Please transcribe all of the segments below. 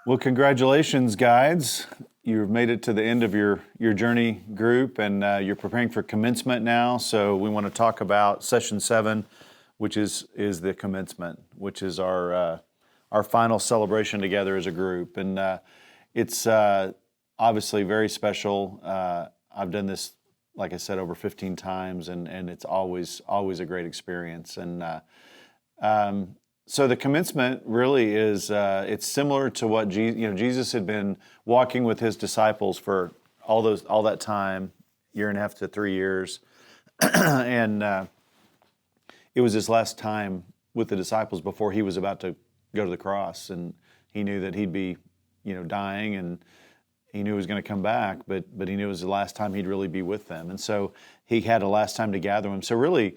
Well, congratulations, guides. You've made it to the end of your journey group, and you're preparing for commencement now. So we want to talk about session 7, which is the commencement, which is our final celebration together as a group, and it's obviously very special. I've done this, like I said, over 15 times, and it's always a great experience. And so the commencement really is, it's similar to what Jesus had been walking with his disciples for all that time, 1.5 to 3 years. And it was his last time with the disciples before he was about to go to the cross. And he knew that he'd be, dying, and he knew he was going to come back, but he knew it was the last time he'd really be with them. And so he had a last time to gather them. So really,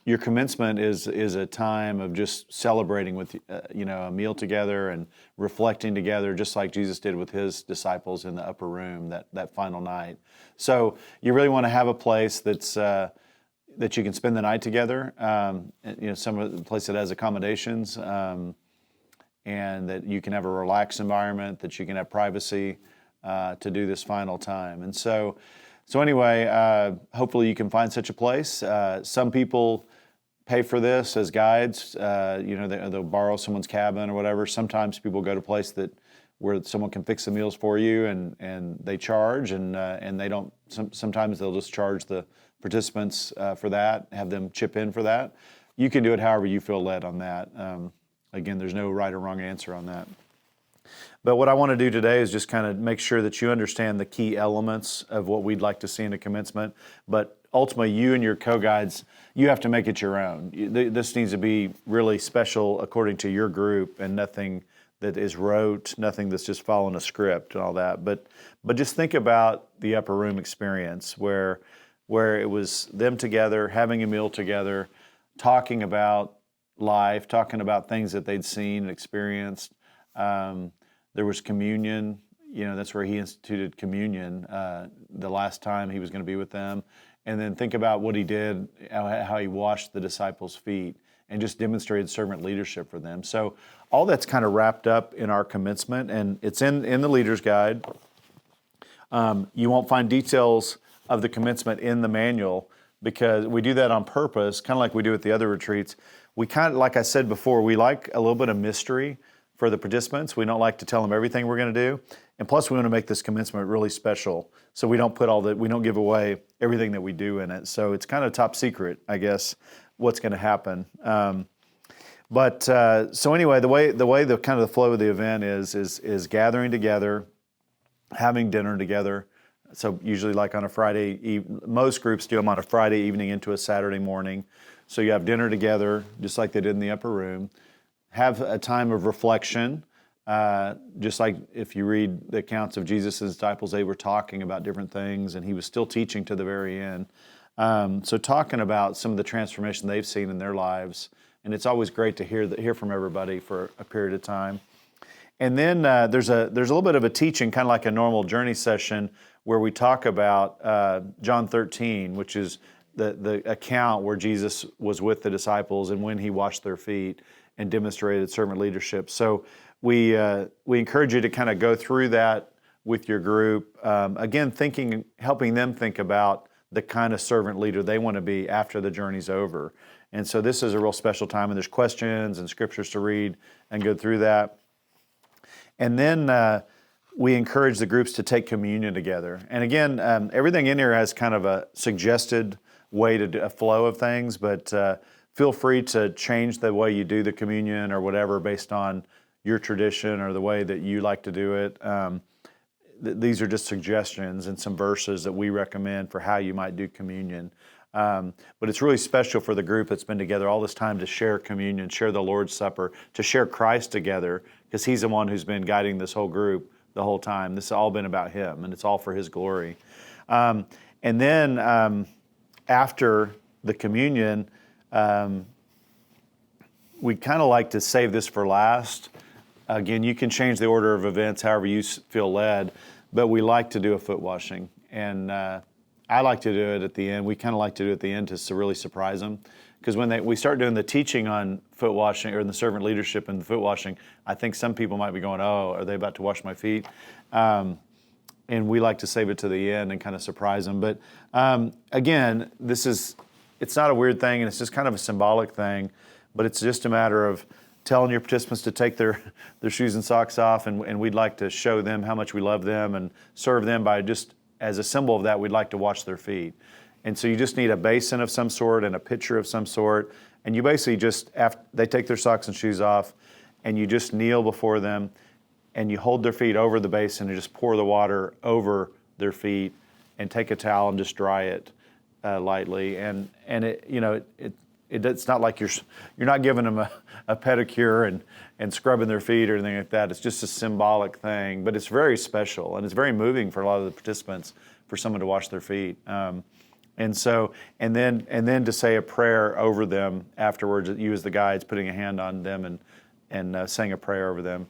your commencement is a time of just celebrating with a meal together and reflecting together, just like Jesus did with his disciples in the upper room that final night. So you really want to have a place that's that you can spend the night together. Some of the place that has accommodations, and that you can have a relaxed environment, that you can have privacy to do this final time. And so anyway, hopefully you can find such a place. Some people pay for this as guides. They'll borrow someone's cabin or whatever. Sometimes people go to a place where someone can fix the meals for you, and they charge, and they don't. Sometimes they'll just charge the participants for that, have them chip in for that. You can do it however you feel led on that. Again, there's no right or wrong answer on that. But what I want to do today is just kind of make sure that you understand the key elements of what we'd like to see in a commencement. But ultimately, you and your co-guides, you have to make it your own. This needs to be really special according to your group, and nothing that is rote, nothing that's just following a script and all that. But just think about the upper room experience where it was them together, having a meal together, talking about life, talking about things that they'd seen and experienced. There was communion. That's where he instituted communion the last time he was going to be with them. And then think about what he did, how he washed the disciples' feet and just demonstrated servant leadership for them. So all that's kind of wrapped up in our commencement, and it's in the Leader's Guide. You won't find details of the commencement in the manual because we do that on purpose, kind of like we do at the other retreats. We kind of, like I said before, we like a little bit of mystery for the participants. We don't like to tell them everything we're going to do. And plus, we want to make this commencement really special. So we don't give away everything that we do in it. So it's kind of top secret, I guess, what's going to happen. So anyway, the kind of the flow of the event is gathering together, having dinner together. So usually like on a Friday, most groups do them on a Friday evening into a Saturday morning. So you have dinner together, just like they did in the upper room. Have a time of reflection, just like if you read the accounts of Jesus' disciples, they were talking about different things, and he was still teaching to the very end. So talking about some of the transformation they've seen in their lives, and it's always great to hear from everybody for a period of time. And then there's a little bit of a teaching, kind of like a normal journey session, where we talk about John 13, which is the account where Jesus was with the disciples and when he washed their feet and demonstrated servant leadership. So we encourage you to kind of go through that with your group. Again, helping them think about the kind of servant leader they want to be after the journey's over. And so this is a real special time, and there's questions and scriptures to read and go through that. And then we encourage the groups to take communion together. And again, everything in here has kind of a suggested way to do a flow of things, but feel free to change the way you do the communion or whatever based on your tradition or the way that you like to do it. These are just suggestions and some verses that we recommend for how you might do communion. But it's really special for the group that's been together all this time to share communion, share the Lord's Supper, to share Christ together, because he's the one who's been guiding this whole group the whole time. This has all been about him, and it's all for his glory. And then after the communion, we kind of like to save this for last. Again, you can change the order of events however you feel led, but we like to do a foot washing. And I like to do it at the end. We kind of like to do it at the end to really surprise them. because when we start doing the teaching on foot washing or the servant leadership and the foot washing, I think some people might be going, oh, are they about to wash my feet? And we like to save it to the end and kind of surprise them. But again, it's not a weird thing, and it's just kind of a symbolic thing, but it's just a matter of telling your participants to take their shoes and socks off, and we'd like to show them how much we love them and serve them by just, as a symbol of that, we'd like to wash their feet. And so you just need a basin of some sort and a pitcher of some sort, and you basically just, after they take their socks and shoes off, and you just kneel before them, and you hold their feet over the basin and just pour the water over their feet, and take a towel and just dry it lightly. And it's not like you're not giving them a pedicure and scrubbing their feet or anything like that. It's just a symbolic thing, but it's very special, and it's very moving for a lot of the participants for someone to wash their feet. And then to say a prayer over them afterwards, you as the guides putting a hand on them and saying a prayer over them.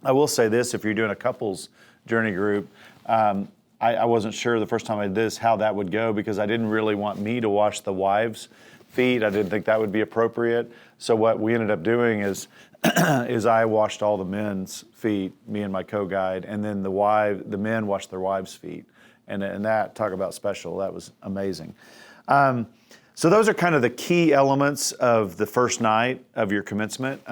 I will say this: if you're doing a couples journey group, I wasn't sure the first time I did this how that would go, because I didn't really want me to wash the wives' feet. I didn't think that would be appropriate. So what we ended up doing is I washed all the men's feet, me and my co-guide, and then the men washed their wives' feet. And that, talk about special, that was amazing. So those are kind of the key elements of the first night of your commencement.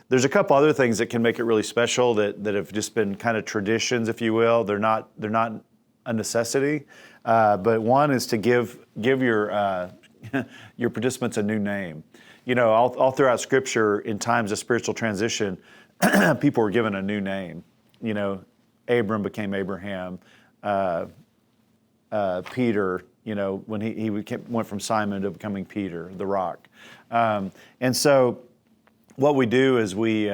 There's a couple other things that can make it really special that have just been kind of traditions, if you will. They're not a necessity, but one is to give your your participants a new name. You know, all throughout Scripture, in times of spiritual transition, people were given a new name. You know, Abram became Abraham. Peter, you know, when he went from Simon to becoming Peter, the Rock. And so what we do is we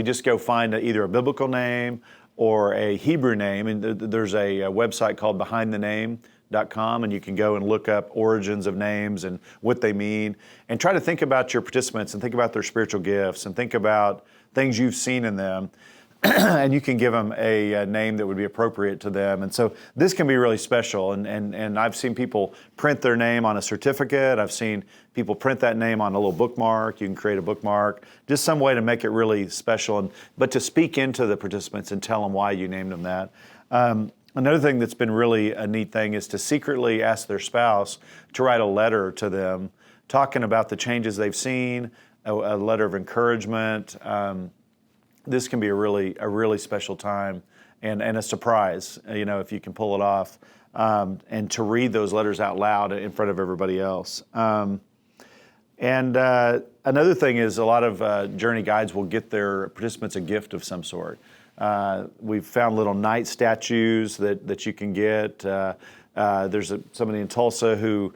just go find either a biblical name or a Hebrew name. And there's a website called BehindTheName.com, and you can go and look up origins of names and what they mean, and try to think about your participants and think about their spiritual gifts and think about things you've seen in them. And you can give them a name that would be appropriate to them. And so this can be really special. And I've seen people print their name on a certificate. I've seen people print that name on a little bookmark. You can create a bookmark, just some way to make it really special. But to speak into the participants and tell them why you named them that. Another thing that's been really a neat thing is to secretly ask their spouse to write a letter to them, talking about the changes they've seen, a letter of encouragement. This can be a really special time and a surprise, you know, if you can pull it off, and to read those letters out loud in front of everybody else. And another thing is a lot of journey guides will get their participants a gift of some sort. We've found little night statues that you can get. There's somebody in Tulsa who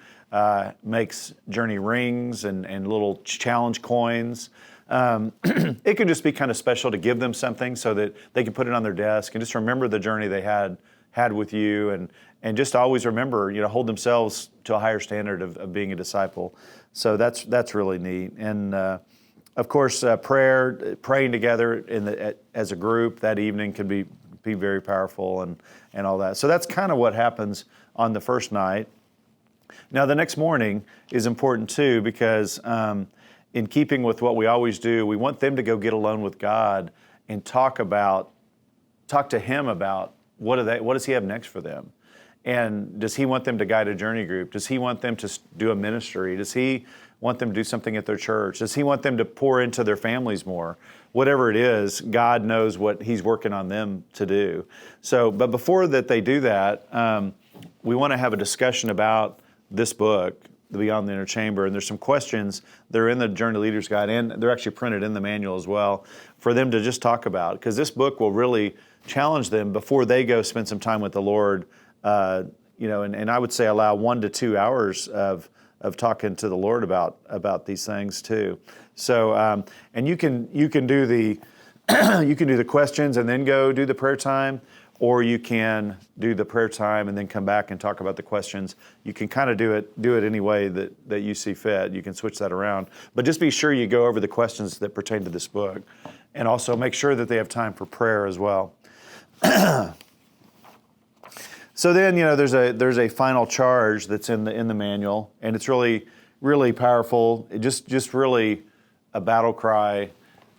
makes journey rings and little challenge coins. It could just be kind of special to give them something so that they can put it on their desk and just remember the journey they had with you, and just always remember, you know, hold themselves to a higher standard of being a disciple. So that's really neat. And of course, praying together as a group that evening can be very powerful and all that. So that's kind of what happens on the first night. Now the next morning is important too, because in keeping with what we always do, we want them to go get alone with God and talk to Him about what does He have next for them, and does He want them to guide a journey group? Does He want them to do a ministry? Does He want them to do something at their church? Does He want them to pour into their families more? Whatever it is, God knows what He's working on them to do. So, but before that they do that, we want to have a discussion about this book, Beyond the Inner Chamber, and there's some questions. They're in the Journey Leaders Guide, and they're actually printed in the manual as well, for them to just talk about, because this book will really challenge them before they go spend some time with the Lord. You know, and I would say allow 1 to 2 hours of talking to the Lord about these things too. So, and you can do the you can do the questions and then go do the prayer time, or you can do the prayer time and then come back and talk about the questions. You can kind of do it any way that you see fit. You can switch that around. But just be sure you go over the questions that pertain to this book. And also make sure that they have time for prayer as well. So then, you know, there's a final charge that's in the manual, and it's really really powerful. Just really a battle cry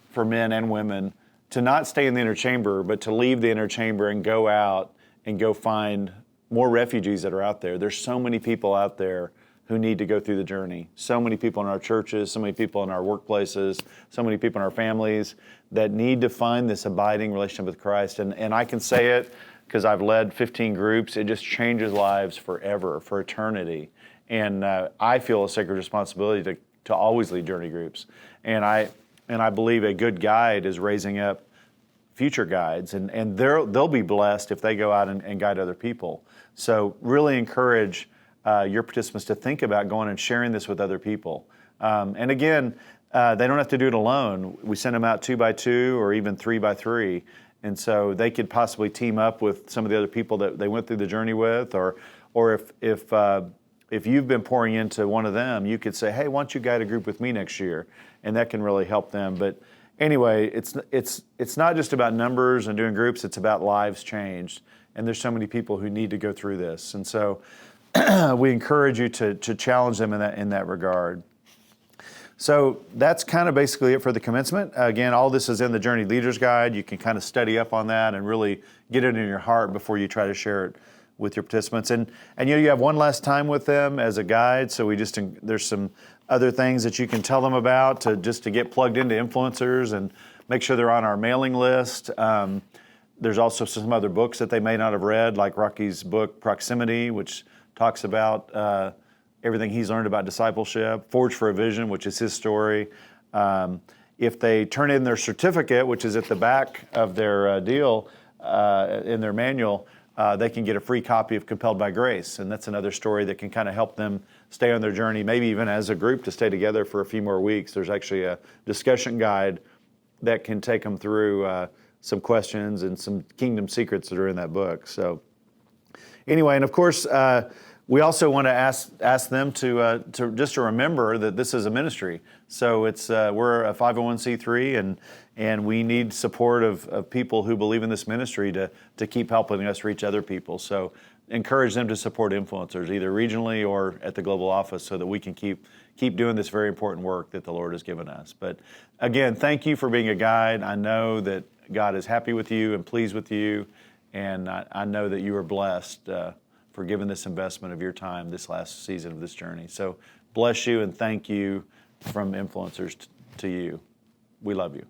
for men and women to not stay in the inner chamber, but to leave the inner chamber and go out and go find more refugees that are out there. There's so many people out there who need to go through the journey. So many people in our churches, so many people in our workplaces, so many people in our families that need to find this abiding relationship with Christ. And I can say it because I've led 15 groups. It just changes lives forever, for eternity. And I feel a sacred responsibility to always lead journey groups. And I believe a good guide is raising up future guides, and they'll be blessed if they go out and guide other people. So really encourage your participants to think about going and sharing this with other people. And again, they don't have to do it alone. We send them out 2 by 2 or even 3 by 3. And so they could possibly team up with some of the other people that they went through the journey with, or if you've been pouring into one of them, you could say, hey, why don't you guide a group with me next year? And that can really help them. But anyway, it's not just about numbers and doing groups, it's about lives changed. And there's so many people who need to go through this. And so we encourage you to challenge them in that regard. So that's kind of basically it for the commencement. Again, all this is in the Journey Leaders Guide. You can kind of study up on that and really get it in your heart before you try to share it with your participants. And you have one last time with them as a guide. So there's some other things that you can tell them about to get plugged into influencers and make sure they're on our mailing list. There's also some other books that they may not have read, like Rocky's book, Proximity, which talks about everything he's learned about discipleship. Forge for a Vision, which is his story. If they turn in their certificate, which is at the back of their deal, in their manual, they can get a free copy of Compelled by Grace. And that's another story that can kind of help them stay on their journey, maybe even as a group to stay together for a few more weeks. There's actually a discussion guide that can take them through some questions and some kingdom secrets that are in that book. So anyway, and of course, we also want to ask them to remember that this is a ministry. So we're a 501c3, and we need support of people who believe in this ministry to keep helping us reach other people. So encourage them to support influencers, either regionally or at the global office, so that we can keep doing this very important work that the Lord has given us. But again, thank you for being a guide. I know that God is happy with you and pleased with you, and I know that you are blessed for giving this investment of your time this last season of this journey. So bless you and thank you from influencers to you. We love you.